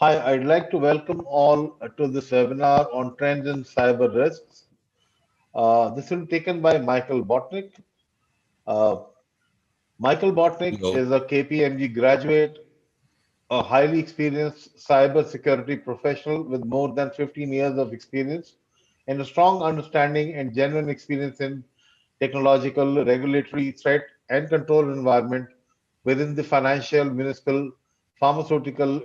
Hi, I'd like to welcome all to this webinar on trends in cyber risks. This will be taken by Michael Botnick. Uh, Michael Botnick Hello. is a KPMG graduate, a highly experienced cybersecurity professional with more than 15 years of experience and a strong understanding and genuine experience in technological, regulatory, threat, and control environment within the financial, municipal, pharmaceutical,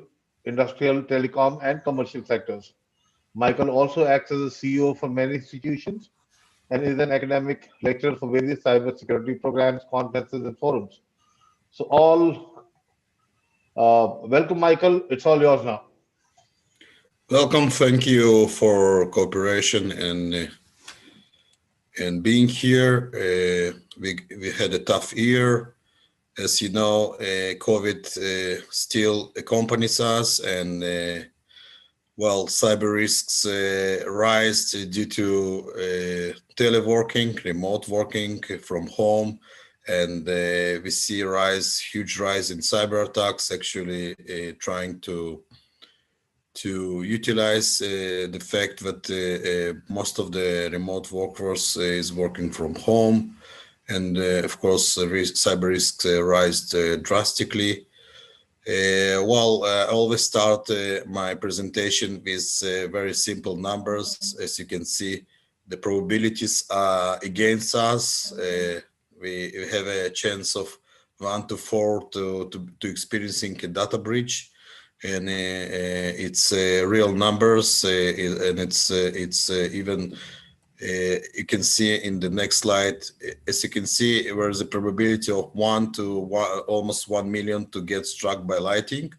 industrial, telecom, and commercial sectors. Michael also acts as a CEO for many institutions and is an academic lecturer for various cybersecurity programs, conferences, and forums. So, welcome, Michael. It's all yours now. Welcome. Thank you for cooperation and being here. We had a tough year. As you know, COVID still accompanies us, and cyber risks rise due to teleworking, remote working from home, and we see huge rise in cyber attacks. Actually, trying to utilize the fact that most of the remote workforce is working from home, and of course, cyber risks rise drastically. I always start my presentation with very simple numbers. As you can see, the probabilities are against us. We have a chance of 1 to 4 to experiencing a data breach, and it's real numbers, and it's even you can see in the next slide. As you can see, there's a probability of 1 to almost 1 million to get struck by lightning,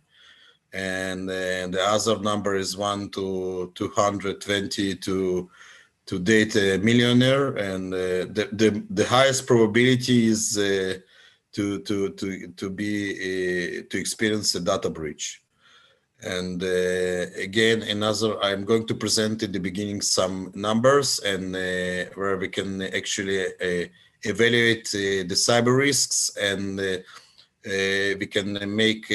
and the other number is 1 to 220 to date a millionaire, and the highest probability is to experience a data breach. And again, I'm going to present at the beginning some numbers and where we can actually evaluate the cyber risks, and we can make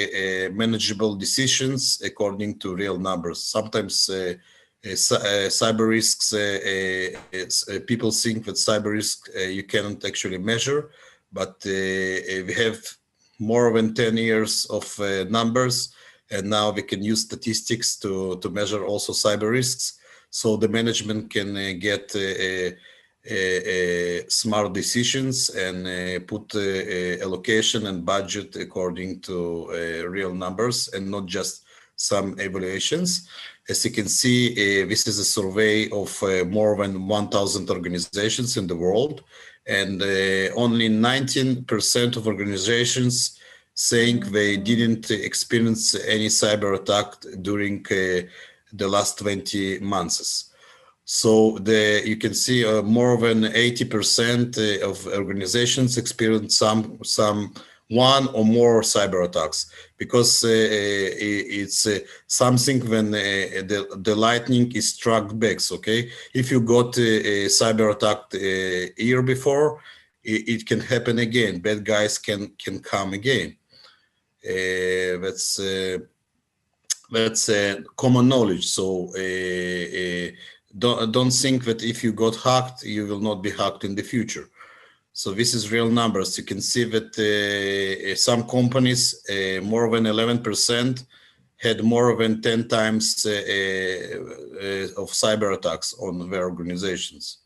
manageable decisions according to real numbers. Sometimes cyber risks, people think that cyber risk you cannot actually measure, but we have more than 10 years of numbers, and now we can use statistics to measure also cyber risks, so the management can get smart decisions and put allocation and budget according to real numbers and not just some evaluations. As you can see, this is a survey of more than 1,000 organizations in the world, and only 19% of organizations saying they didn't experience any cyber attack during the last 20 months. So you can see more than 80% of organizations experience some one or more cyber attacks, because it's something when the lightning is struck back. Okay, if you got a cyber attack a year before, it can happen again. Bad guys can come again. That's common knowledge. So don't think that if you got hacked, you will not be hacked in the future. So this is real numbers. You can see that some companies, more than 11%, had more than 10 times of cyber attacks on their organizations.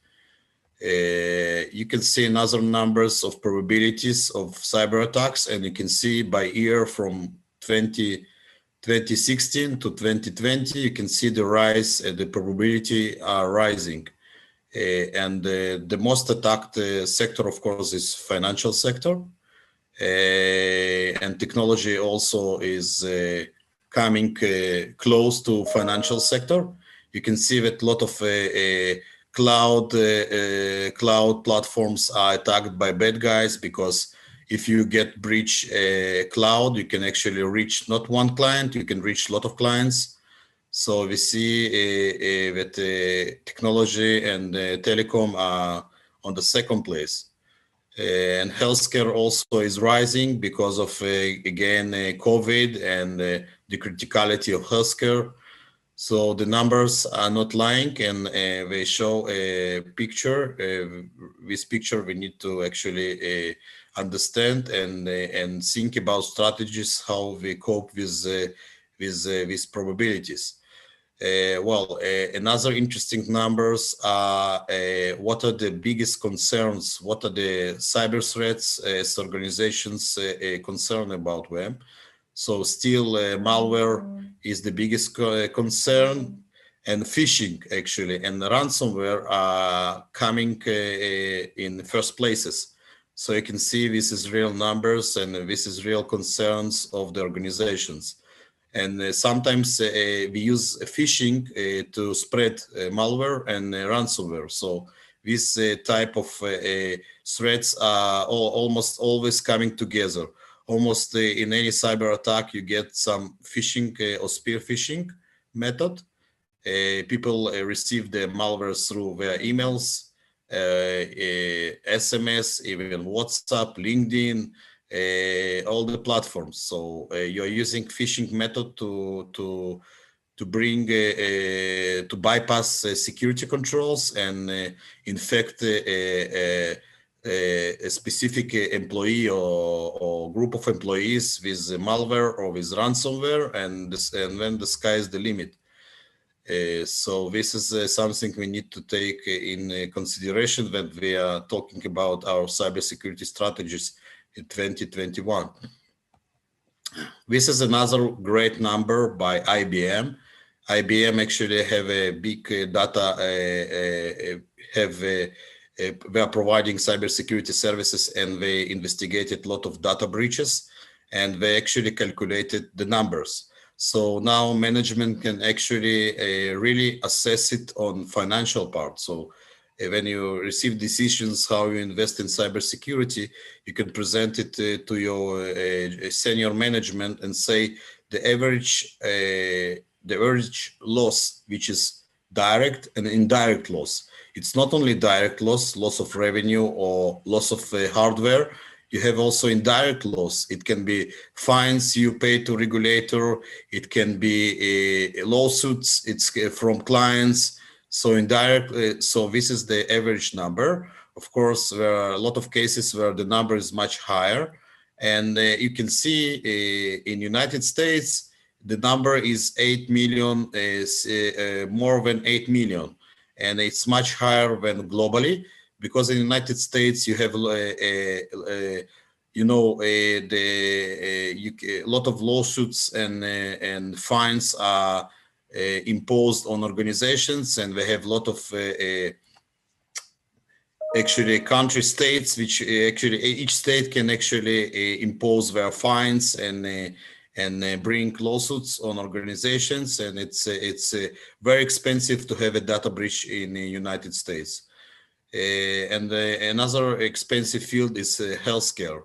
You can see another numbers of probabilities of cyber attacks, and you can see by year from 2016 to 2020, you can see the rise, the probability are rising. And the most attacked sector, of course, is financial sector. And technology also is coming close to financial sector. You can see that a lot of cloud platforms are attacked by bad guys, because if you get breach cloud, you can actually reach not one client, you can reach a lot of clients. So we see that technology and telecom are on the second place. And healthcare also is rising because of, again, COVID and the criticality of healthcare. So the numbers are not lying, and they show a picture. This picture we need to actually understand and think about strategies how we cope with probabilities. Another interesting numbers are what are the biggest concerns, what are the cyber threats as organizations concerned about them. So still malware is the biggest concern, and phishing actually and ransomware are coming in first places. So you can see this is real numbers and this is real concerns of the organizations. And sometimes we use phishing to spread malware and ransomware. So this type of threats are almost always coming together. Almost in any cyber attack, you get some phishing or spear phishing method. People receive the malware through their emails, SMS, even WhatsApp, LinkedIn, all the platforms. So you're using phishing method to bring to bypass security controls and infect a specific employee or group of employees with malware or with ransomware, and then the sky is the limit. So this is something we need to take in consideration when we are talking about our cybersecurity strategies in 2021. This is another great number by IBM. IBM actually have a big data, they are providing cybersecurity services, and they investigated a lot of data breaches, and they actually calculated the numbers. So now management can actually really assess it on financial part. So when you receive decisions how you invest in cybersecurity, you can present it to your senior management and say the average loss, which is direct and indirect loss. It's not only direct loss of revenue or loss of hardware. You have also indirect loss. It can be fines you pay to regulator. It can be lawsuits. It's from clients. So indirect. So this is the average number. Of course, there are a lot of cases where the number is much higher, and you can see in United States the number is 8 million, is more than 8 million, and it's much higher than globally. Because in the United States you have a lot of lawsuits and fines are imposed on organizations, and they have a lot of actually country states, which actually each state can actually impose their fines and bring lawsuits on organizations, and it's very expensive to have a data breach in the United States. And another expensive field is healthcare.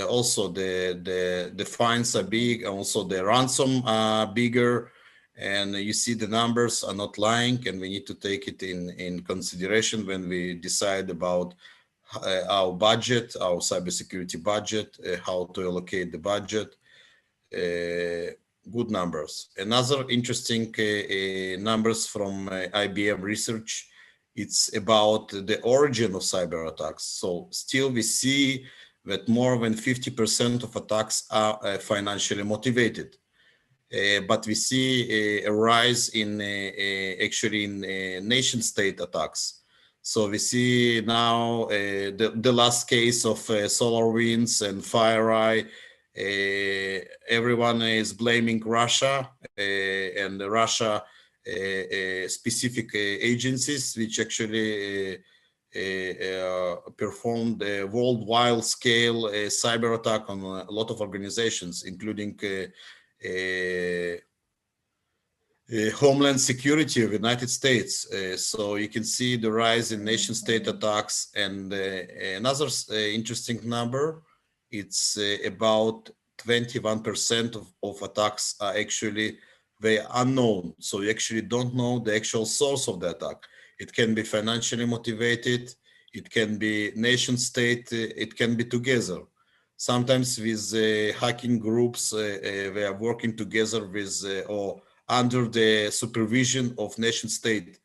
Also, the fines are big. Also, the ransom are bigger, and you see the numbers are not lying. And we need to take it in consideration when we decide about our budget, our cybersecurity budget, how to allocate the budget. Good numbers. Another interesting numbers from IBM research. It's about the origin of cyber attacks. So still we see that more than 50% of attacks are financially motivated. But we see a rise in actually in nation state attacks. So we see now the last case of SolarWinds and FireEye. Everyone is blaming Russia and the Russia specific agencies, which actually performed a worldwide scale cyber attack on a lot of organizations, including Homeland Security of the United States. So you can see the rise in nation state attacks. And another interesting number, it's about 21% of attacks are actually very unknown. So you actually don't know the actual source of the attack. It can be financially motivated, it can be nation state, it can be together. sometimes with hacking groups. They are working together with or under the supervision of nation state.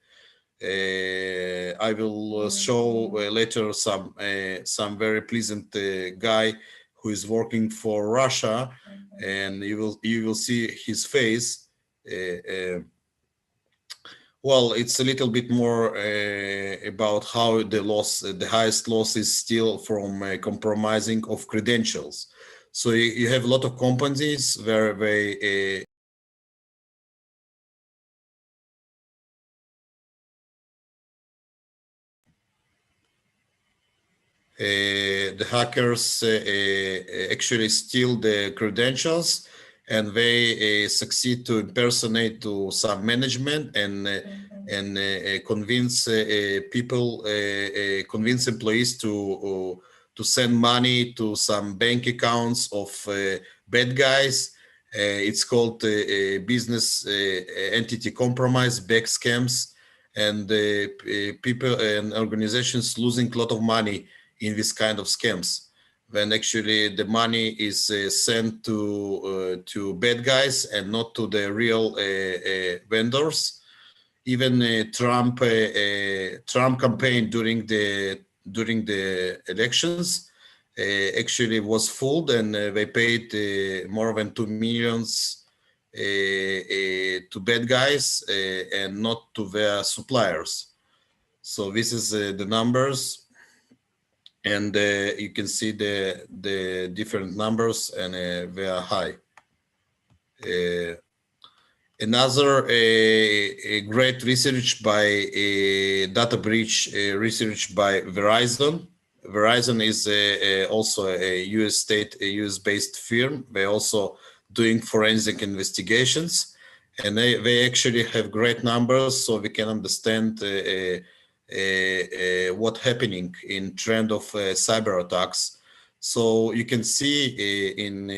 I will show later some very pleasant guy who is working for Russia, and you will see his face. Well, it's a little bit more about how the highest loss is still from compromising of credentials. So you have a lot of companies where the hackers actually steal the credentials, and they succeed to impersonate to some management and convince people, convince employees to send money to some bank accounts of bad guys. It's called business entity compromise, back scams, and people and organizations losing a lot of money in this kind of scams, when actually the money is sent to bad guys and not to the real vendors. Even Trump campaign during the elections actually was fooled, and they paid more than 2 millions to bad guys and not to their suppliers. So this is the numbers, and you can see the different numbers, and they are high. Another a great research by data breach research by Verizon. Verizon is also a US state, a US based firm. They're also doing forensic investigations, and they actually have great numbers, so we can understand what's happening in trend of cyber attacks. So you can see in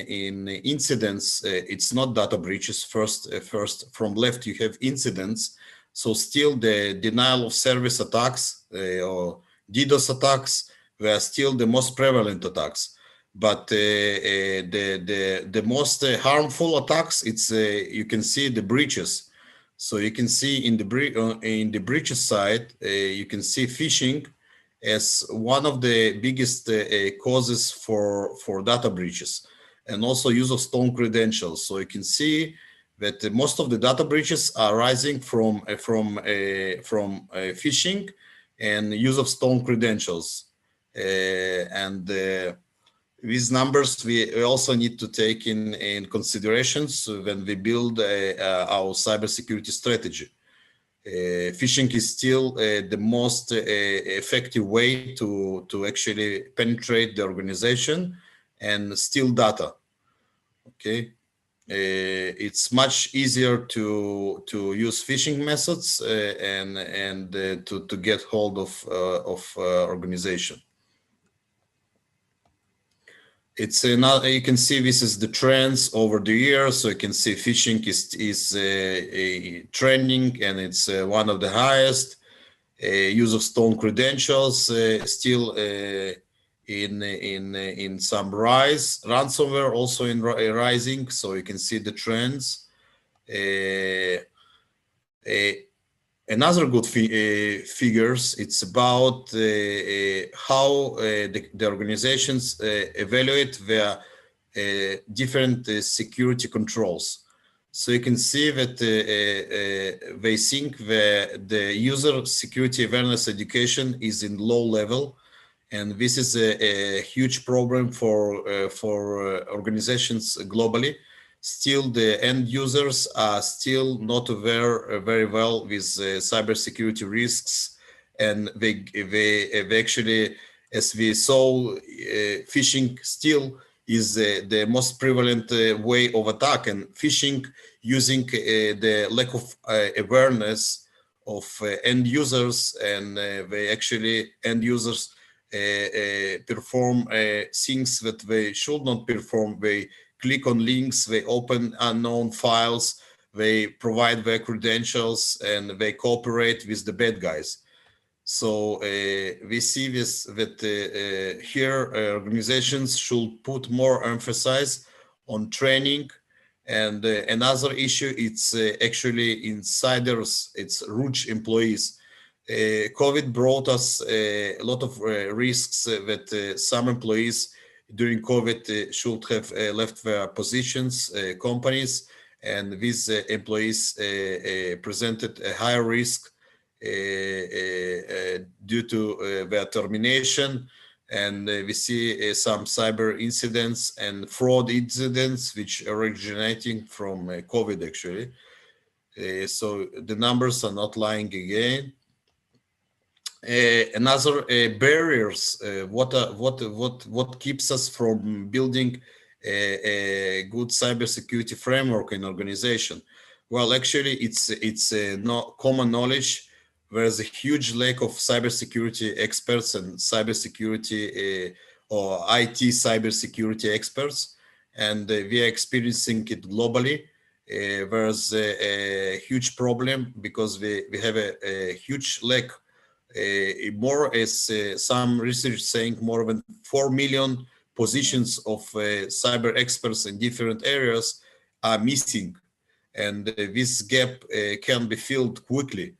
incidents, it's not data breaches. First from left you have incidents. So still the denial of service attacks or DDoS attacks were still the most prevalent attacks. But the most harmful attacks, it's you can see the breaches. So you can see in the breaches side, you can see phishing as one of the biggest causes for data breaches, and also use of stolen credentials. So you can see that most of the data breaches are arising from phishing and use of stolen credentials. And these numbers we also need to take in considerations when we build our cybersecurity strategy. Phishing is still the most effective way to actually penetrate the organization and steal data. Okay, it's much easier to use phishing methods and to get hold of organization. It's not, you can see this is the trends over the years. So you can see phishing is trending, and it's one of the highest. Use of stolen credentials still in some rise. Ransomware also in rising. So you can see the trends. Another good figures, it's about how the organizations evaluate their different security controls. So you can see that they think the user security awareness education is in low level, and this is a huge problem for organizations globally. Still, the end users are still not aware very well with cybersecurity risks, and they actually, as we saw, phishing still is the most prevalent way of attack, and phishing using the lack of awareness of end users, and they actually end users perform things that they should not perform. They click on links, they open unknown files, they provide their credentials, and they cooperate with the bad guys. So we see this that here organizations should put more emphasis on training. And another issue, it's actually insiders, it's rich employees. COVID brought us a lot of risks that some employees during COVID should have left their positions, companies, and these employees presented a higher risk due to their termination. And we see some cyber incidents and fraud incidents which are originating from COVID actually. So the numbers are not lying again. Another barriers, what keeps us from building a good cybersecurity framework in organization? Well, actually, it's not common knowledge. There's a huge lack of cybersecurity experts and cybersecurity or IT cybersecurity experts, and we are experiencing it globally. There's a huge problem because we have a huge lack, more as some research saying more than 4 million positions of cyber experts in different areas are missing, and this gap can be filled quickly.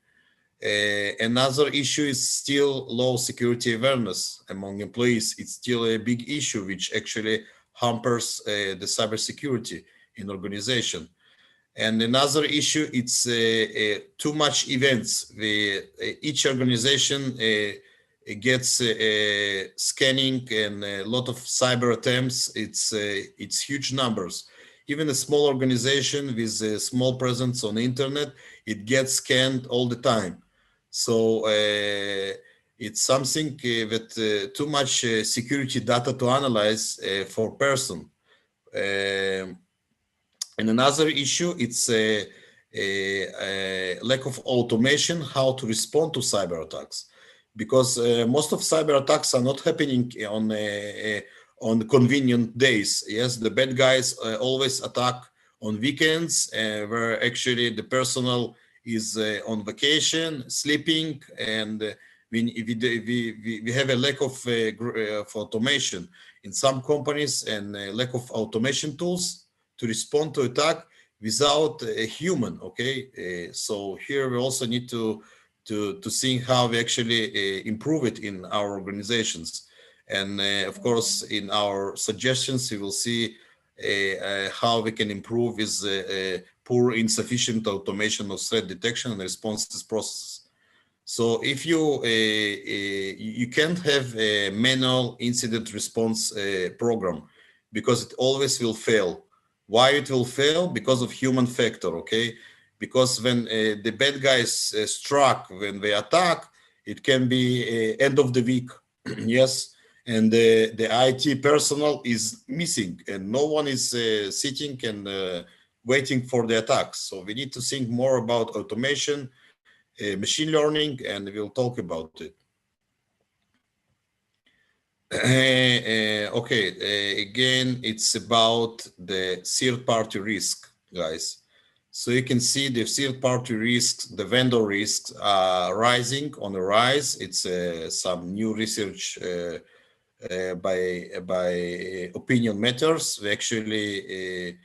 Another issue is still low security awareness among employees. It's still a big issue which actually hampers the cybersecurity in organization. And another issue, it's too much events. Each organization gets scanning and a lot of cyber attempts. It's huge numbers. Even a small organization with a small presence on the internet, it gets scanned all the time. So it's something that too much security data to analyze for person. Um and another issue, it's a lack of automation, how to respond to cyber attacks, because most of cyber attacks are not happening on convenient days. Yes, the bad guys always attack on weekends, where actually the personnel is on vacation, sleeping, and we have a lack of automation in some companies, and a lack of automation tools to respond to attack without a human. Okay, so here we also need to see how we actually improve it in our organizations, and of course in our suggestions we will see how we can improve is poor insufficient automation of threat detection and responses processes. So if you can't have a manual incident response program, because it always will fail. Why it will fail? Because of human factor, okay? Because when the bad guys struck, when they attack, it can be end of the week, yes, and the IT personnel is missing, and no one is sitting and waiting for the attacks. So we need to think more about automation, machine learning, and we'll talk about it. Okay, again, it's about the third-party risk, guys. So you can see the third-party risks, the vendor risks are rising on the rise. It's some new research by Opinion Matters. We actually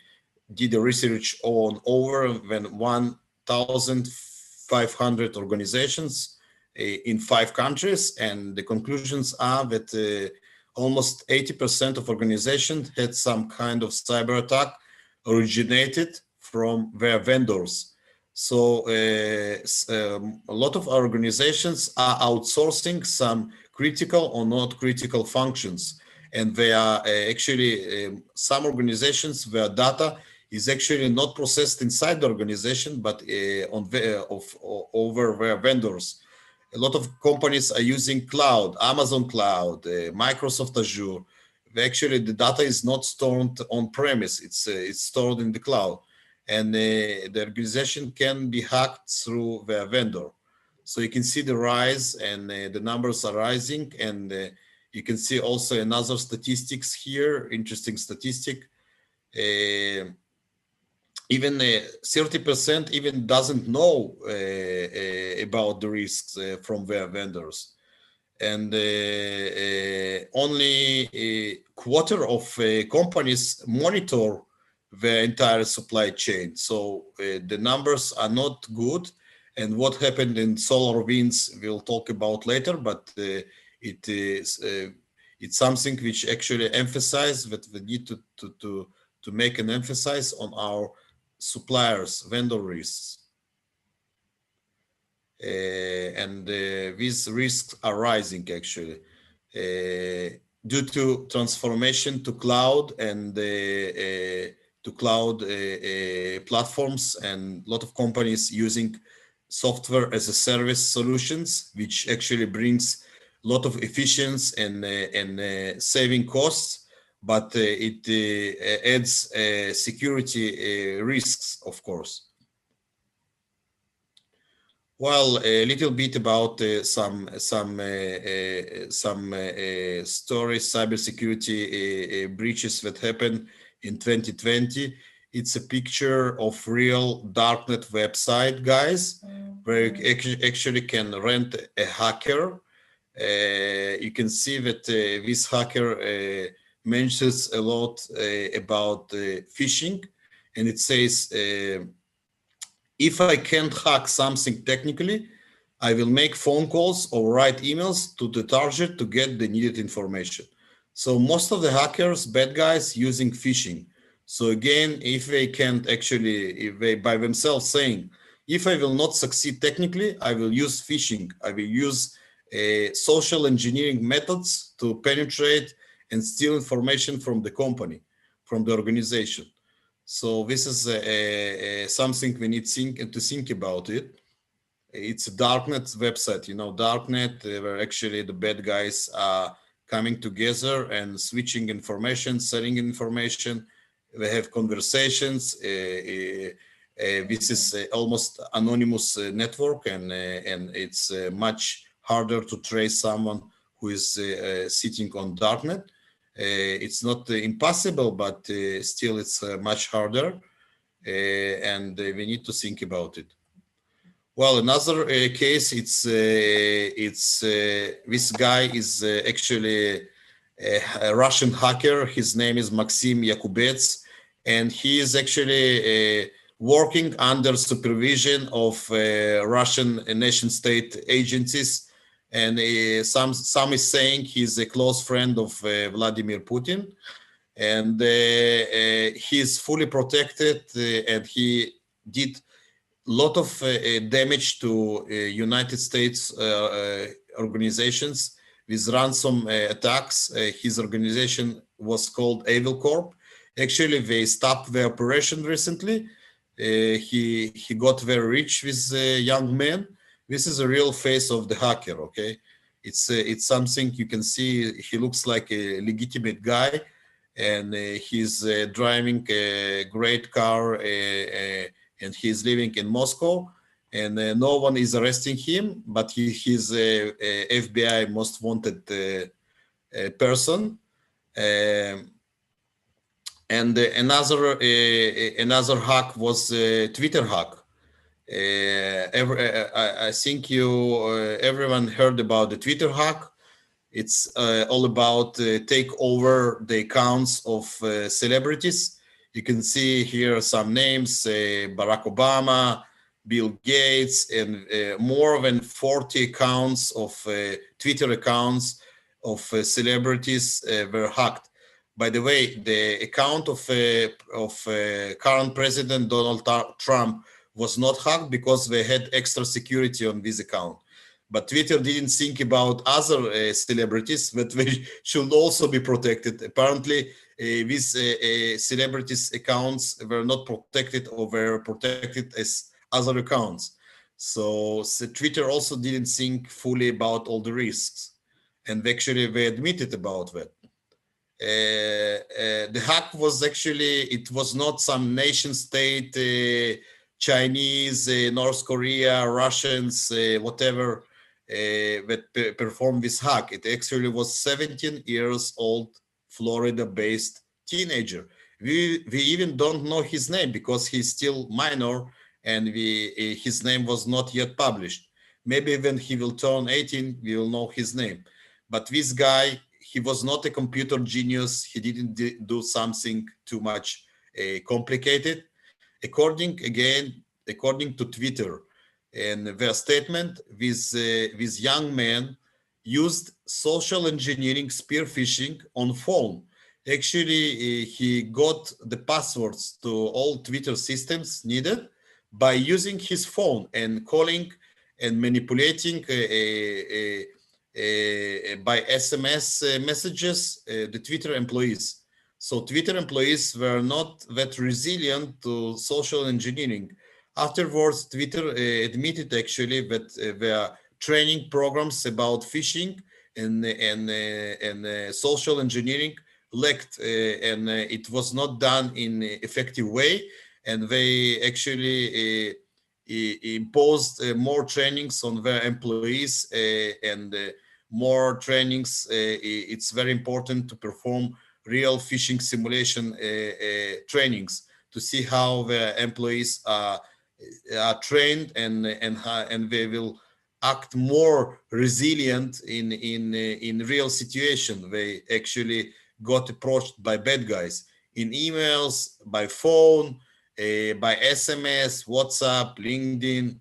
did a research on over than 1,500 organizations in 5 countries, and the conclusions are that almost 80% of organizations had some kind of cyber attack originated from their vendors. So a lot of organizations are outsourcing some critical or not critical functions, and they are actually some organizations where data is actually not processed inside the organization, but over their vendors. A lot of companies are using cloud, Amazon Cloud, Microsoft Azure. Actually, the data is not stored on premise; it's stored in the cloud, and the organization can be hacked through their vendor. So you can see the rise, and the numbers are rising, and you can see also another statistics here, interesting statistic. even 30% even doesn't know about the risks from their vendors. And only a quarter of companies monitor the entire supply chain. So the numbers are not good. And what happened in solar winds, we'll talk about later, but it is it's something which actually emphasize that we need to make an emphasis on our suppliers, vendor risks. And these risks are rising actually due to transformation to cloud and to cloud platforms, and a lot of companies using software as a service solutions, which actually brings a lot of efficiency and saving costs, but it adds security risks, of course. Well, a little bit about some stories, cybersecurity breaches that happened in 2020. It's a picture of real darknet website, guys, where you actually can rent a hacker. You can see that this hacker mentions a lot about phishing, and it says. If I can't hack something technically, I will make phone calls or write emails to the target to get the needed information. So most of the hackers, bad guys, using phishing. So again, if they can't actually, if they by themselves saying, if I will not succeed technically, I will use phishing. I will use social engineering methods to penetrate and steal information from the company, from the organization. So this is something we need to think about it. It's a darknet website, you know, darknet where actually the bad guys are coming together and switching information, selling information. They have conversations. This is almost anonymous network, and it's much harder to trace someone who is sitting on darknet. It's not impossible, but still it's much harder, and we need to think about it. Well, another case, it's this guy is actually a Russian hacker. His name is Maxim Yakubets, and he is actually working under supervision of Russian nation state agencies. And some is saying he's a close friend of Vladimir Putin, and he's fully protected, and he did a lot of damage to United States organizations with ransom attacks. His organization was called Evil Corp. Actually, they stopped the operation recently. He got very rich with young men. This is a real face of the hacker. Okay, it's something you can see. He looks like a legitimate guy, and he's driving a great car, and he's living in Moscow, and no one is arresting him, but he's a FBI most wanted person. And another hack was Twitter hack. I think everyone heard about the Twitter hack. It's all about take over the accounts of celebrities. You can see here some names: Barack Obama, Bill Gates, and more than 40 accounts of Twitter accounts of celebrities were hacked. By the way, the account of current President Donald Trump was not hacked because they had extra security on this account. But Twitter didn't think about other celebrities that they should also be protected. Apparently, these celebrities' accounts were not protected or were protected as other accounts. So Twitter also didn't think fully about all the risks, and actually they admitted about that. The hack was actually, it was not some nation state, Chinese, North Korea, Russians, whatever, that performed this hack. It actually was 17 years old Florida based teenager. We even don't know his name because he's still minor, and his name was not yet published. Maybe when he will turn 18, we will know his name. But this guy, he was not a computer genius. He didn't do something too much complicated. According to Twitter, and their statement, this young man used social engineering spear phishing on phone. Actually, he got the passwords to all Twitter systems needed by using his phone and calling and manipulating by SMS messages the Twitter employees. So Twitter employees were not that resilient to social engineering. Afterwards, Twitter admitted actually that their training programs about phishing and social engineering lacked, and it was not done in an effective way. And they actually imposed more trainings on their employees and more trainings. It's very important to perform real phishing simulation trainings to see how the employees are trained and they will act more resilient in real situation. They actually got approached by bad guys in emails, by phone, by SMS, WhatsApp, LinkedIn.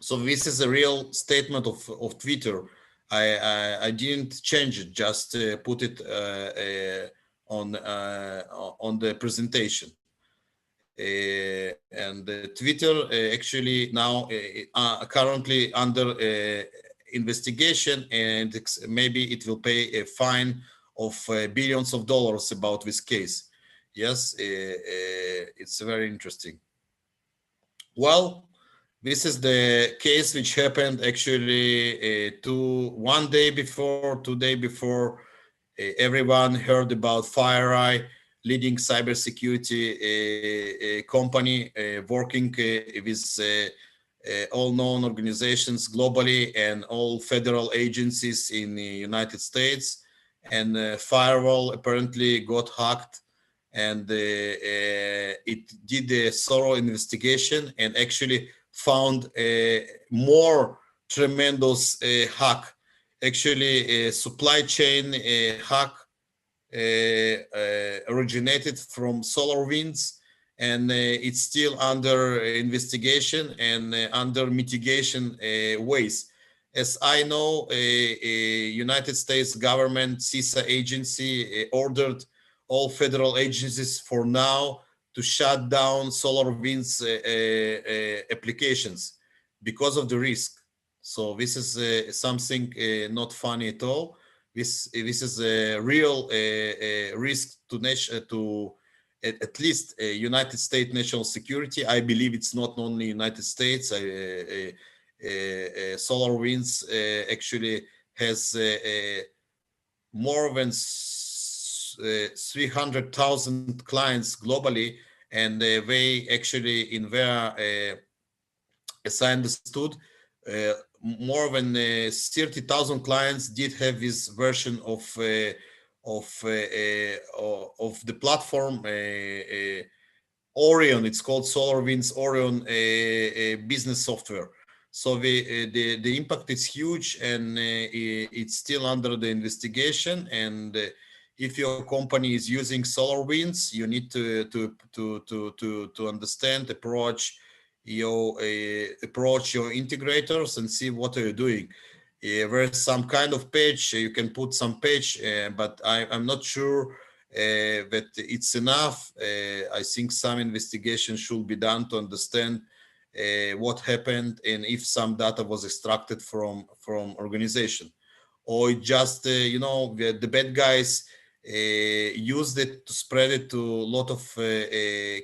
So this is a real statement of Twitter. I didn't change it, just put it on the presentation. And Twitter actually now currently under investigation, and maybe it will pay a fine of billions of dollars about this case. Yes, it's very interesting. Well, this is the case which happened actually 2 day before everyone heard about FireEye, leading cybersecurity company working with all known organizations globally and all federal agencies in the United States. And firewall apparently got hacked, and it did a thorough investigation and actually found a more tremendous hack, actually a supply chain hack originated from SolarWinds, and it's still under investigation and under mitigation ways. As I know, United States government CISA agency ordered all federal agencies for now to shut down SolarWinds applications because of the risk. So this is something not funny at all. This is a real risk to at least United States national security. I believe it's not only United States. SolarWinds actually has more than 300,000 clients globally, and they actually in their as I understood, uh, more than 30,000 clients did have this version of the platform Orion. It's called SolarWinds Orion business software. So the impact is huge, and it's still under the investigation. And if your company is using SolarWinds, you need to understand, approach your integrators and see what are you doing. There's some kind of patch, you can put some patch, but I'm not sure that it's enough. I think some investigation should be done to understand what happened and if some data was extracted from organization, or it just the bad guys used it to spread it to a lot of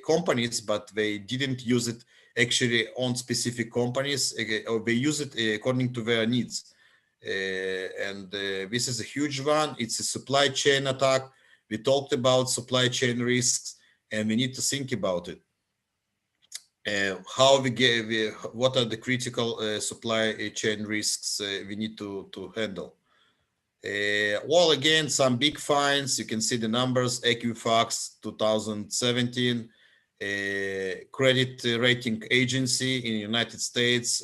companies, but they didn't use it actually on specific companies, or they use it according to their needs. And this is a huge one. It's a supply chain attack. We talked about supply chain risks, and we need to think about it. What are the critical supply chain risks we need to handle? Well, again, some big fines. You can see the numbers. Equifax 2017, credit rating agency in the United States,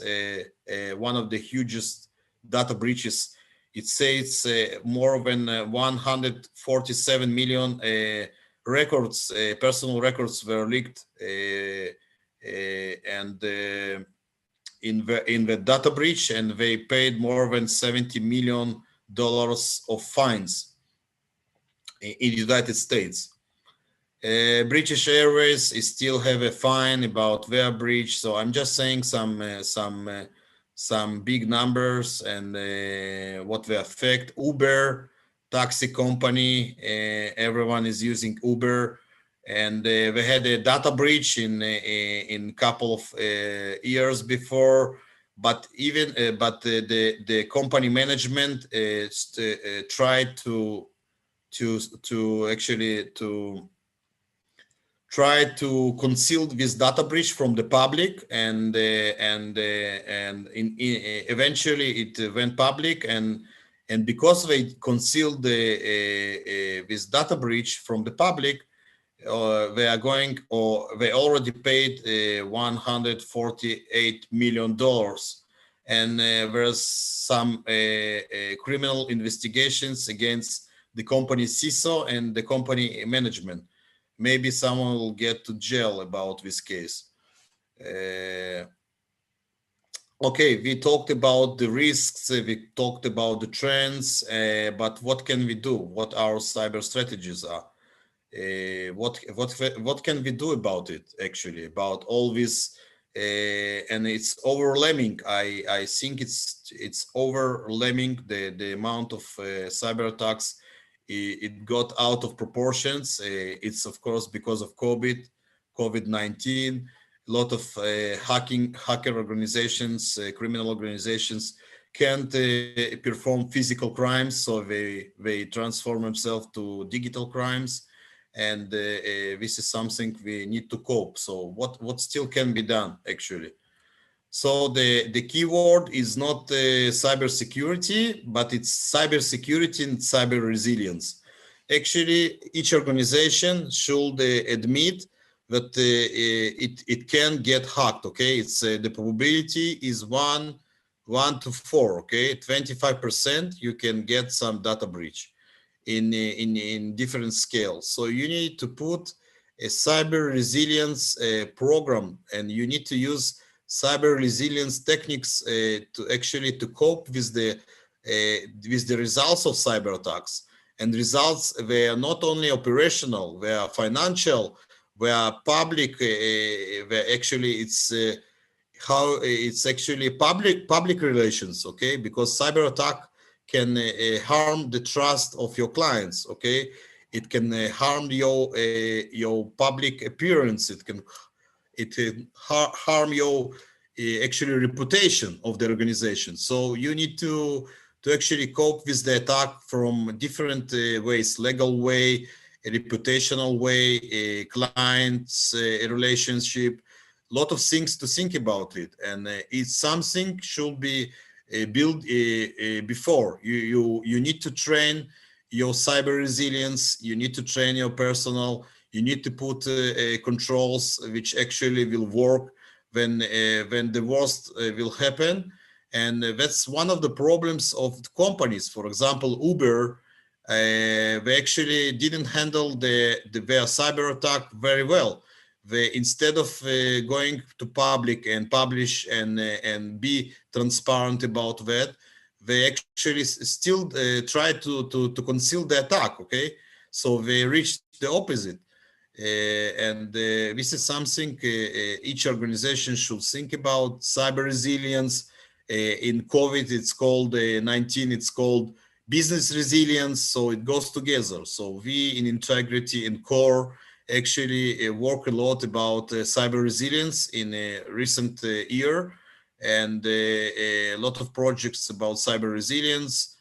one of the hugest data breaches. It says more than 147 million records, personal records were leaked, and in the data breach, and they paid more than $70 million of fines in the United States. British Airways still have a fine about their breach, so I'm just saying some big numbers and what they affect. Uber, taxi company, everyone is using Uber, and they had a data breach in couple of years before, but the company management tried to actually to try to conceal this data breach from the public, and eventually it went public, and because they concealed this data breach from the public, they are going, or they already paid $148 million, and there's some criminal investigations against the company CISO and the company management. Maybe someone will get to jail about this case. Okay, we talked about the risks, we talked about the trends, but what can we do? What our cyber strategies are? What can we do about it, actually, about all this? And it's overwhelming. I think it's overwhelming, the amount of cyber attacks. It got out of proportions. It's of course because of COVID-19. A lot of hacker organizations, criminal organizations can't perform physical crimes, so they transform themselves to digital crimes, and this is something we need to cope. So what still can be done, actually? So the key word is not cyber security, but it's cyber security and cyber resilience. Actually, each organization should admit that it can get hacked. Okay, it's the probability is one to four. Okay, 25% you can get some data breach in different scales. So you need to put a cyber resilience program, and you need to use cyber resilience techniques to actually to cope with the results of cyber attacks. And results, they are not only operational, they are financial, they are public. They actually how it's actually public relations. Okay, because cyber attack can harm the trust of your clients. Okay, it can harm your public appearance. It can harm your actually reputation of the organization. So you need to actually cope with the attack from different ways: legal way, a reputational way, a client's relationship. A lot of things to think about it, and it's something should be built before you need to train your cyber resilience. You need to train your personnel. You need to put controls which actually will work when the worst will happen. And that's one of the problems of the companies. For example, Uber, they actually didn't handle their cyber attack very well. They, instead of going to public and publish and be transparent about that, they actually still try to conceal the attack. Okay, so they reached the opposite. And this is something each organization should think about. Cyber resilience. In COVID, it's called 19. It's called business resilience. So it goes together. So we in Integrity and Core actually work a lot about cyber resilience in a recent year, and a lot of projects about cyber resilience.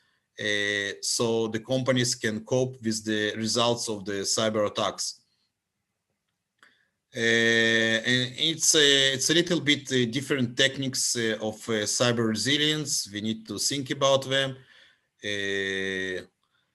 So the companies can cope with the results of the cyber attacks. And it's a little bit different techniques of cyber resilience. We need to think about them.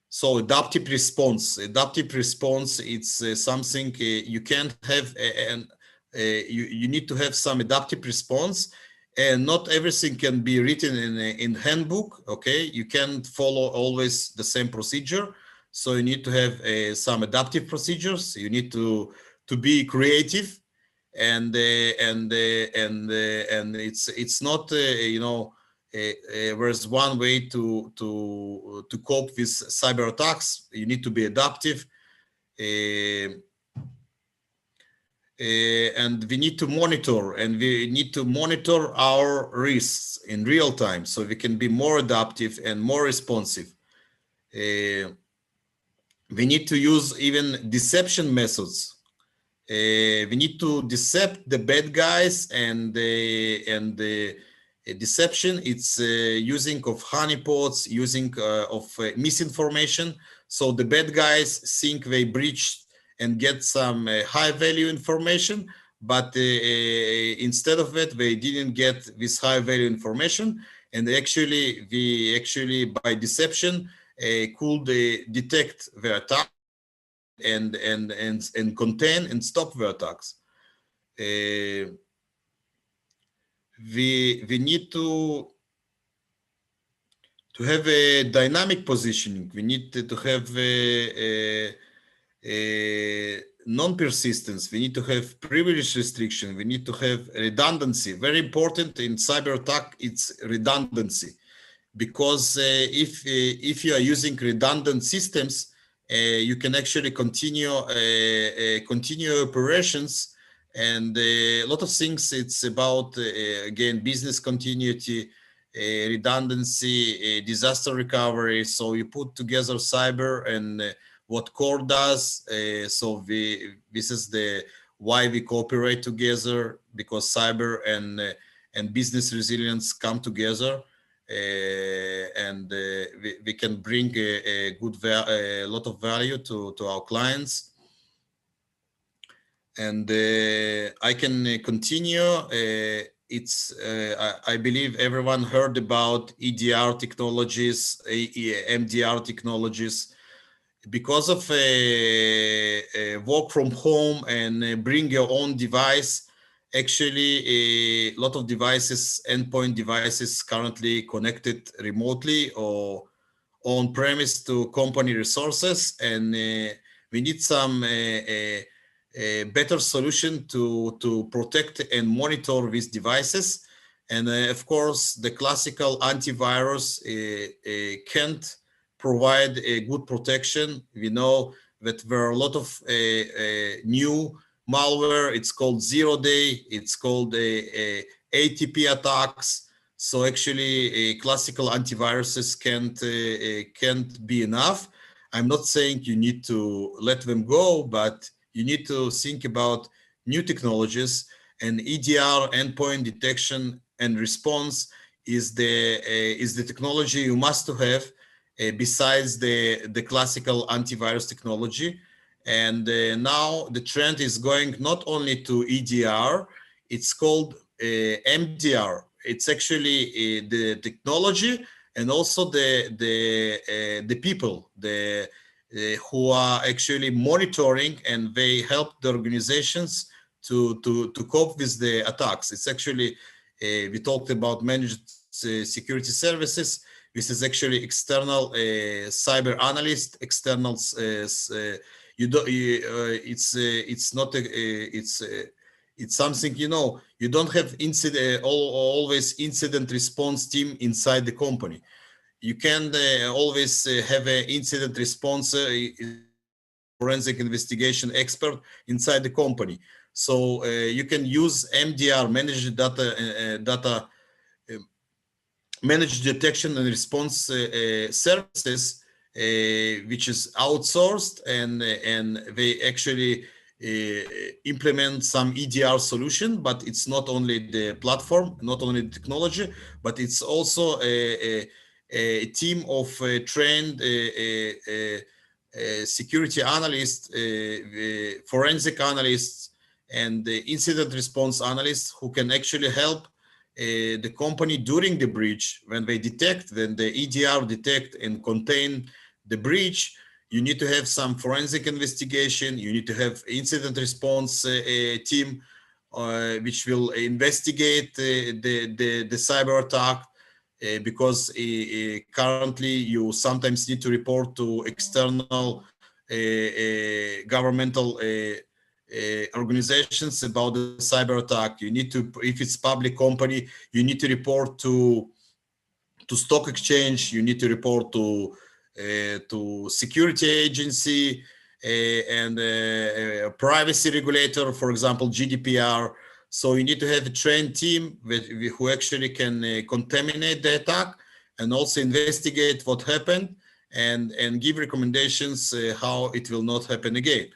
So adaptive response, it's something you can't have, and you need to have some adaptive response, and not everything can be written in handbook. Okay, you can't follow always the same procedure, so you need to have some adaptive procedures. You need to be creative, and it's not there's one way to cope with cyber attacks. You need to be adaptive, uh, and we need to monitor our risks in real time, so we can be more adaptive and more responsive. We need to use even deception methods. We need to decept the bad guys, and the deception, it's using of honeypots, using of misinformation. So the bad guys think they breached and get some high value information, but instead of it, they didn't get this high value information. And actually, we actually by deception could detect the attack, and contain and stop the attacks. We need to have a dynamic positioning. We need to have a non-persistence. We need to have privilege restriction. We need to have redundancy. Very important in cyber attack, it's redundancy, because if you are using redundant systems, you can actually continue operations, and a lot of things. It's about again, business continuity, redundancy, disaster recovery. So you put together cyber and what core does. So this is the why we cooperate together, because cyber and business resilience come together. And we can bring a lot of value to our clients. And I can continue. I believe everyone heard about EDR technologies, MDR technologies. Because of work from home and bring your own device, actually a lot of devices, endpoint devices, currently connected remotely or on premise to company resources, and we need some a better solution to protect and monitor these devices. And of course, the classical antivirus can't provide a good protection. We know that there are a lot of new malware. It's called zero-day. It's called ATP attacks. So actually, classical antiviruses can't be enough. I'm not saying you need to let them go, but you need to think about new technologies. And EDR, endpoint detection and response, is the technology you must have besides the classical antivirus technology. And now the trend is going not only to EDR, it's called MDR. It's actually the technology, and also the people who are actually monitoring, and they help the organizations to cope with the attacks. It's actually we talked about managed security services. This is actually external cyber analyst, external. It's not it's something, you don't have always incident response team inside the company. You can always have an incident response forensic investigation expert inside the company. So you can use MDR, managed data managed detection and response services, which is outsourced, and they actually implement some EDR solution. But it's not only the platform, not only the technology, but it's also a team of trained security analysts, forensic analysts, and incident response analysts who can actually help the company during the breach, when the EDR detect and contain the breach, you need to have some forensic investigation. You need to have incident response team, which will investigate the cyber attack, because currently you sometimes need to report to external governmental organizations about the cyber attack. You need to, if it's public company, you need to report to stock exchange. You need to report to security agency and privacy regulator, for example, GDPR. So you need to have a trained team who actually can contaminate the attack and also investigate what happened and give recommendations how it will not happen again.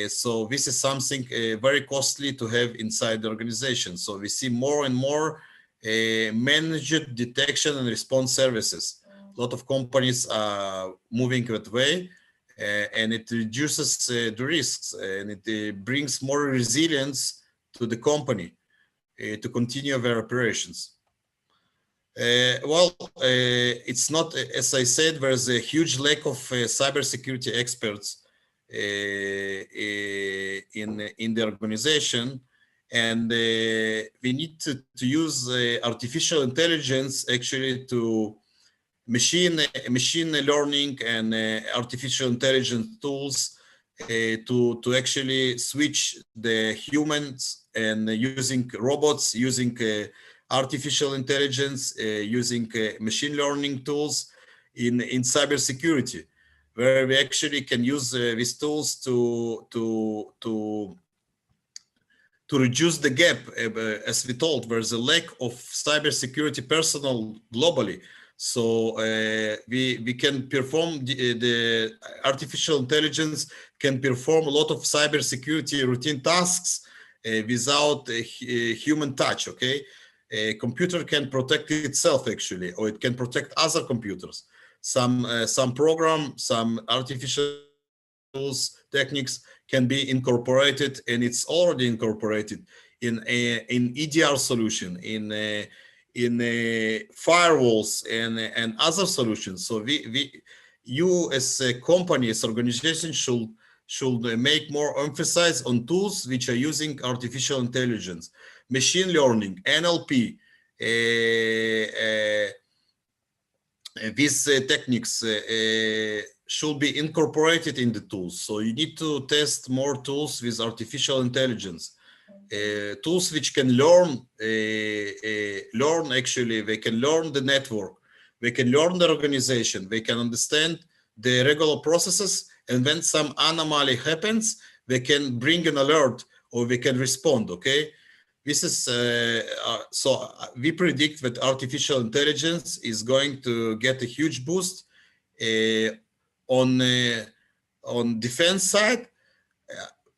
So this is something very costly to have inside the organization. So we see more and more managed detection and response services. A lot of companies are moving that way, and it reduces the risks, and it brings more resilience to the company to continue their operations. It's not, as I said, there's a huge lack of cybersecurity experts in the organization, and we need to use artificial intelligence actually to machine learning and artificial intelligence tools to actually switch the humans and using robots, using artificial intelligence, using machine learning tools in cybersecurity, where we actually can use these tools to reduce the gap. As we told, there's a lack of cybersecurity personnel globally. So we can perform the artificial intelligence can perform a lot of cybersecurity routine tasks without a human touch. Okay, a computer can protect itself actually, or it can protect other computers. Some program, some artificial tools, techniques can be incorporated, and it's already incorporated in EDR solution, in firewalls and other solutions. So you as a company, as organization should make more emphasis on tools which are using artificial intelligence, machine learning, NLP. These techniques should be incorporated in the tools. So you need to test more tools with artificial intelligence. Tools which can learn actually, they can learn the network, they can learn the organization, they can understand the regular processes, and when some anomaly happens, they can bring an alert or they can respond. Okay, this is so we predict that artificial intelligence is going to get a huge boost on defense side.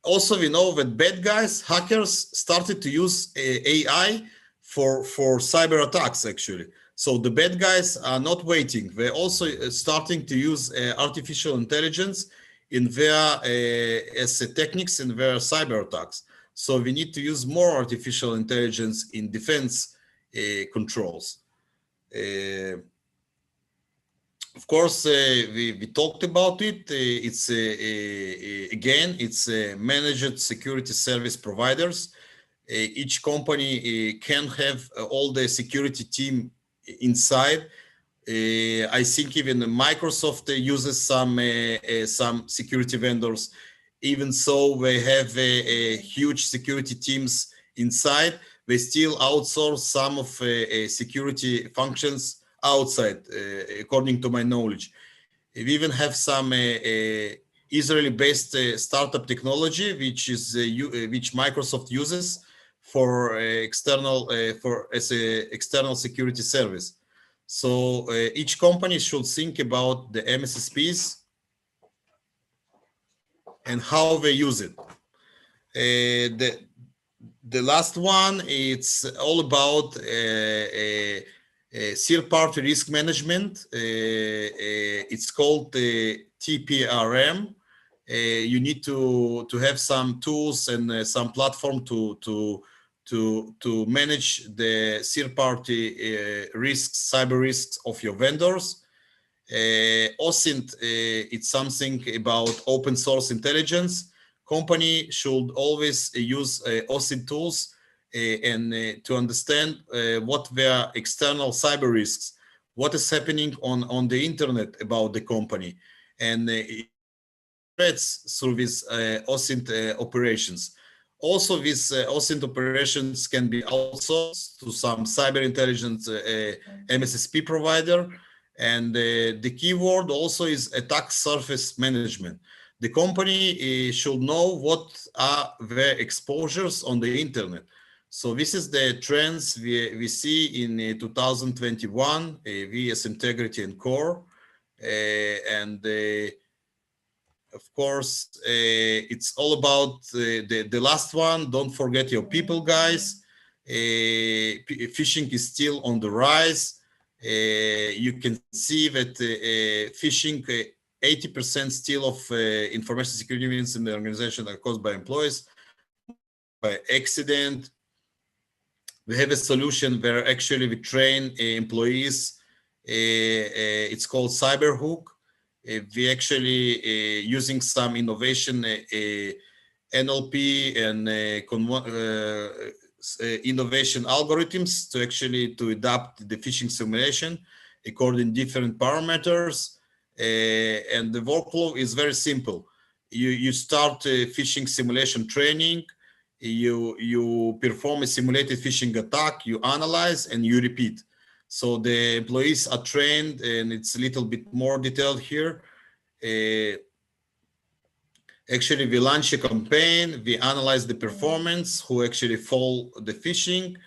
Also, we know that bad guys, hackers, started to use AI for cyber attacks actually. So the bad guys are not waiting; they're also starting to use artificial intelligence in their as techniques in their cyber attacks. So we need to use more artificial intelligence in defense controls. Of course, we talked about it. It's again, it's managed security service providers. Each company can have all the security team inside. I think even Microsoft uses some security vendors. Even so, they have huge security teams inside. They still outsource some of security functions outside, according to my knowledge. We even have some Israeli-based startup technology, which Microsoft uses for external as a external security service. So each company should think about the MSSPs and how they use it. The last one, it's all about third-party risk management. It's called TPRM. You need to have some tools and some platform to to manage the third-party risks, cyber risks of your vendors. OSINT, it's something about open source intelligence. Company should always use OSINT tools and to understand what their external cyber risks, what is happening on the internet about the company, and threats through these OSINT operations. Also, these OSINT operations can be outsourced to some cyber intelligence MSSP provider. And the keyword also is attack surface management. The company should know what are their exposures on the internet. So this is the trends we see in 2021, VS Integrity and Core. And of course, it's all about the last one. Don't forget your people, guys. Phishing is still on the rise. You can see that phishing, 80% still of information security events in the organization are caused by employees, by accident. We have a solution where actually we train employees. It's called Cyberhook. We actually using some innovation, NLP and innovation algorithms to adapt the phishing simulation according to different parameters. And the workflow is very simple. You start phishing simulation training. You perform a simulated phishing attack. You analyze and you repeat. So the employees are trained, and it's a little bit more detailed here. Actually, we launch a campaign, we analyze the performance, who actually fall the phishing,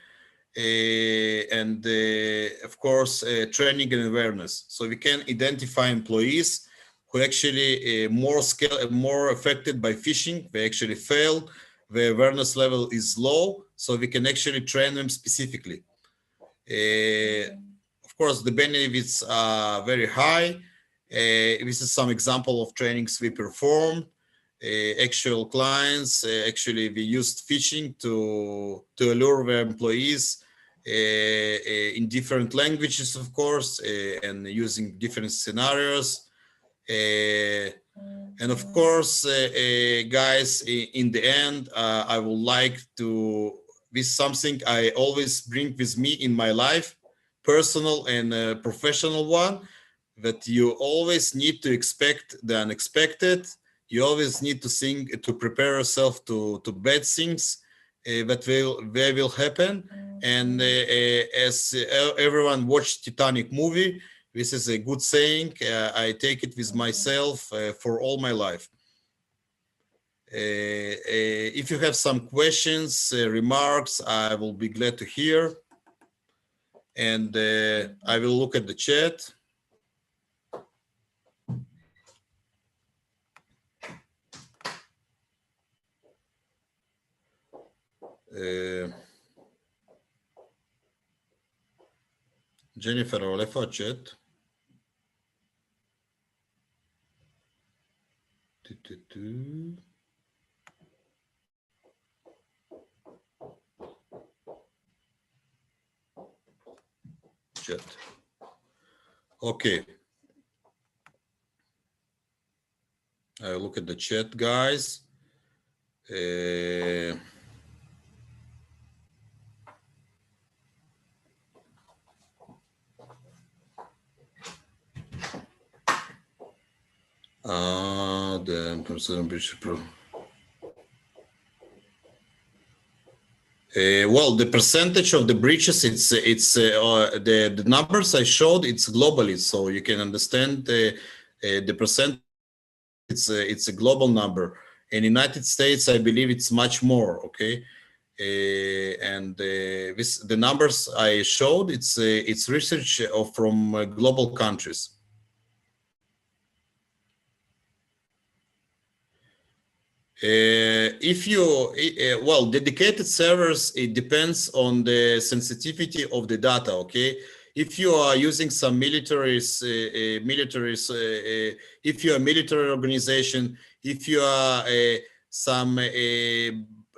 and of course, training and awareness. So we can identify employees who actually more affected by phishing. They actually fail, the awareness level is low, so we can actually train them specifically. Of course, the benefits are very high. This is some example of trainings we performed. Actual clients, actually we used phishing to allure their employees in different languages, of course, and using different scenarios. And of course, guys, in the end, I would like to, this is something I always bring with me in my life, personal and professional one, that you always need to expect the unexpected. You always need to think, to prepare yourself to bad things that will happen. And as everyone watched Titanic movie, this is a good saying. I take it with myself for all my life. If you have some questions, remarks, I will be glad to hear. And I will look at the chat. Jennifer, אבל איפה הצ'אט? Chat. Okay. I look at the chat, guys. The percentage. Well, the percentage of the breaches, it's the numbers I showed, it's globally, so you can understand the percent. It's a global number. In the United States, I believe it's much more. Okay, and the numbers I showed, it's research from global countries. If you, well, dedicated servers, it depends on the sensitivity of the data, okay? If you are using some if you're a military organization, if you are some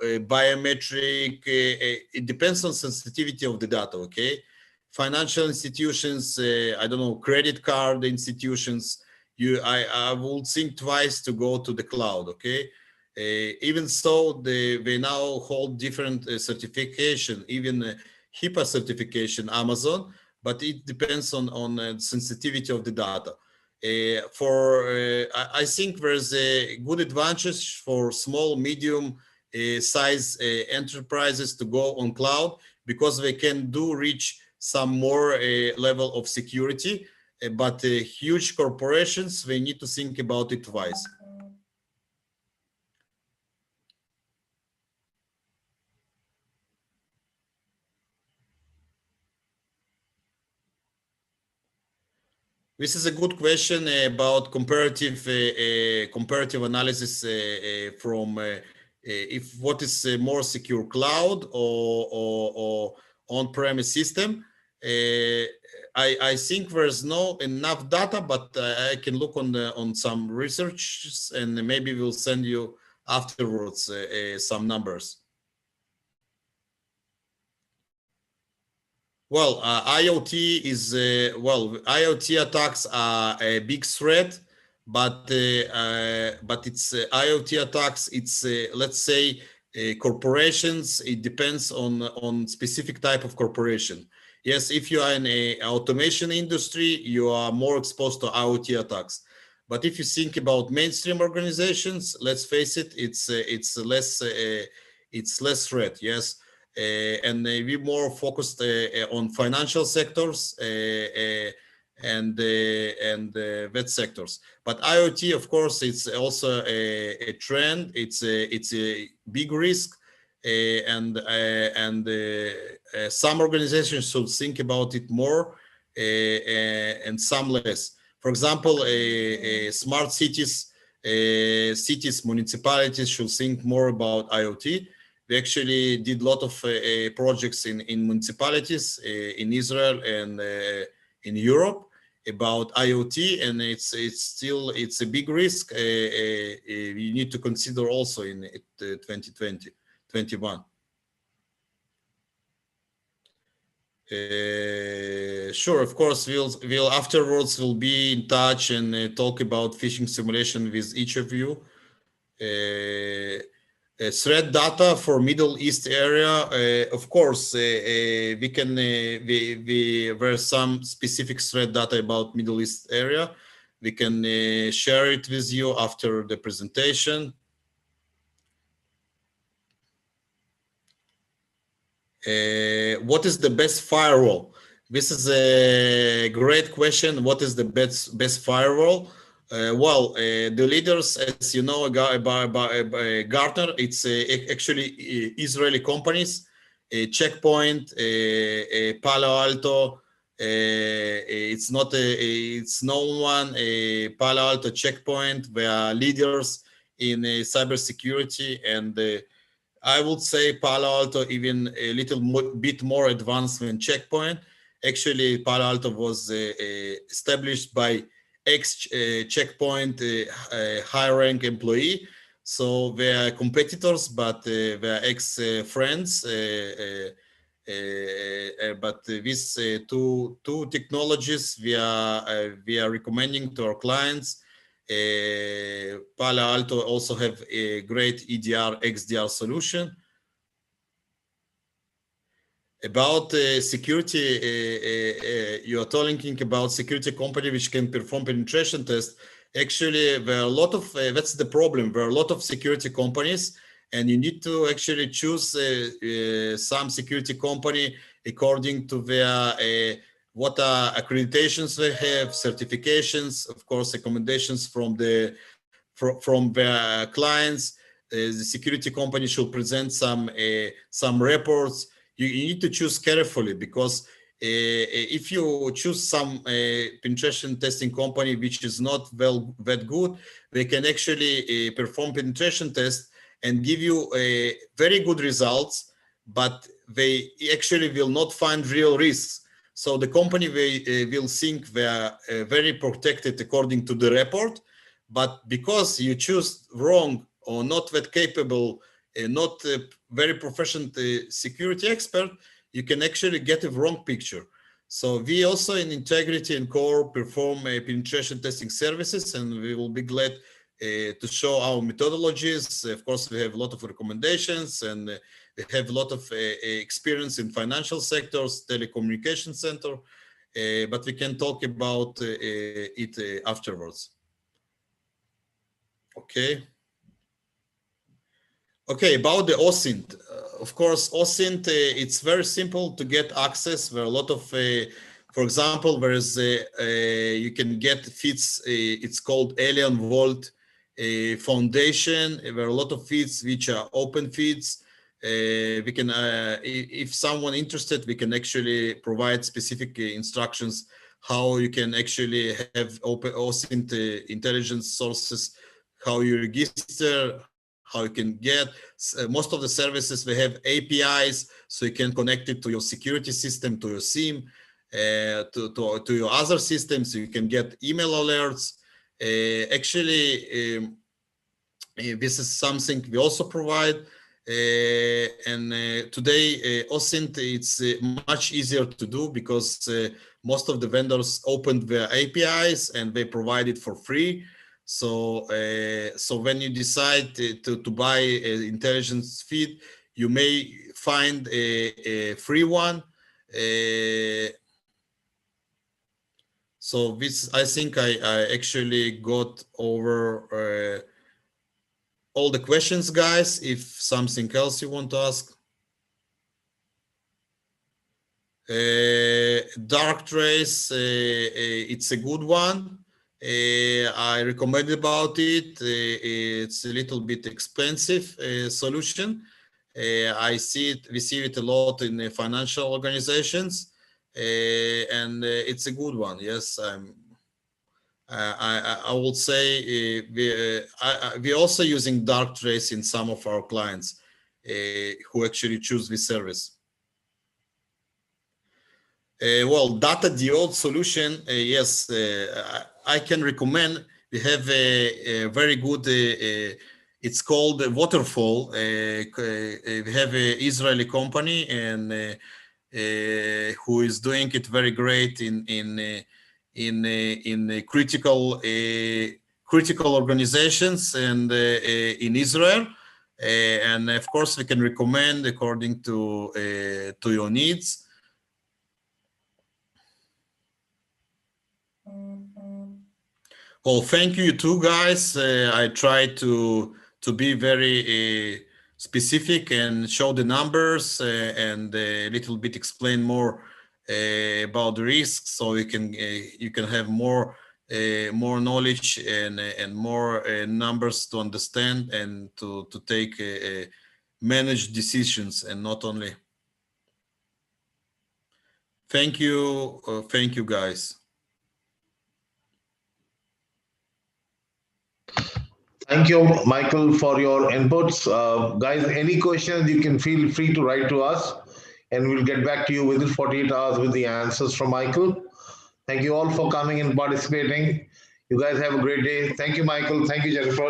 biometric. It depends on sensitivity of the data. Okay, financial institutions, I don't know, credit card institutions. I will think twice to go to the cloud. Okay, even so, they now hold different certification, even HIPAA certification, Amazon, but it depends on sensitivity of the data. I think there's a good advantage for small, medium size enterprises to go on cloud because they can reach some more level of security. But huge corporations, they need to think about it twice. This is a good question about comparative analysis from if what is a more secure, cloud or on-premise system. I think there's no enough data, but I can look on some research and maybe we'll send you afterwards some numbers. Well, IoT is IoT attacks are a big threat, but it's IoT attacks. It's let's say corporations. It depends on specific type of corporation. Yes, if you are in a automation industry, you are more exposed to IoT attacks. But if you think about mainstream organizations, let's face it, it's less threat. Yes. And we more focused on financial sectors and that sectors. But IoT, of course, it's also a trend. It's a big risk, and some organizations should think about it more, and some less. For example, smart cities, municipalities should think more about IoT. We actually did a lot of projects in municipalities in Israel and in Europe about IoT, and it's a big risk. You need to consider also in 2020, 21. Sure, of course, we'll afterwards we'll be in touch and talk about phishing simulation with each of you. Threat data for Middle East area, of course, we can. There's some specific threat data about Middle East area. We can share it with you after the presentation. What is the best firewall? This is a great question. What is the best firewall? The leaders, as you know, by Gartner, it's actually Israeli companies, Checkpoint, Palo Alto. It's no one. Palo Alto, Checkpoint. They are leaders in cybersecurity, and I would say Palo Alto even a little bit more advanced than Checkpoint. Actually, Palo Alto was established by ex-Checkpoint high-rank employee. So they are competitors, but they are ex-friends. But these two technologies we are recommending to our clients. Palo Alto also have a great EDR, XDR solution. About security, you are talking about security company which can perform penetration tests. Actually, there are a lot of, that's the problem. There are a lot of security companies, and you need to actually choose some security company according to their what accreditations they have, certifications, of course, recommendations from their clients. The security company should present some reports. You need to choose carefully, because if you choose some penetration testing company which is not that good, they can actually perform penetration tests and give you very good results, but they actually will not find real risks. So the company will think they are very protected according to the report, but because you choose wrong or not that capable not a very proficient security expert, you can actually get a wrong picture. So we also in integrity and core perform penetration testing services, and we will be glad to show our methodologies. Of course, we have a lot of recommendations, and we have a lot of experience in financial sectors, telecommunication center, but we can talk about it afterwards. Okay. Okay, about the OSINT. Of course, OSINT, it's very simple to get access. There are a lot of, for example, there is you can get feeds. It's called Alien Vault Foundation. There are a lot of feeds which are open feeds. We can, if someone interested, we can actually provide specific instructions how you can actually have open OSINT intelligence sources, how you register, how you can get. Most of the services, they have APIs, so you can connect it to your security system, to your SIEM, to your other systems. You can get email alerts. Actually, this is something we also provide. And today, OSINT, it's much easier to do because most of the vendors opened their APIs and they provide it for free. So, so when you decide to buy an intelligence feed, you may find a free one. So this, I think I actually got over all the questions, guys. If something else you want to ask. Dark Trace, it's a good one. I recommend about it. It's a little bit expensive solution. I see it. We see it a lot in financial organizations, and it's a good one. Yes, I would say we're also using Dark Trace in some of our clients who actually choose this service. Well, data diode solution, yes, I can recommend. We have a very good, it's called Waterfall. We have an Israeli company and who is doing it very great in critical organizations and in Israel. And of course, we can recommend according to your needs. Well, thank you too, guys. I try to be very specific and show the numbers and a little bit explain more about the risks, so you can have more knowledge and more numbers to understand and to take manage decisions, and not only. Thank you, guys. Thank you, Michael, for your inputs. Guys, any questions, you can feel free to write to us, and we'll get back to you within 48 hours with the answers from Michael. Thank you all for coming and participating. You guys have a great day. Thank you, Michael. Thank you, Jennifer.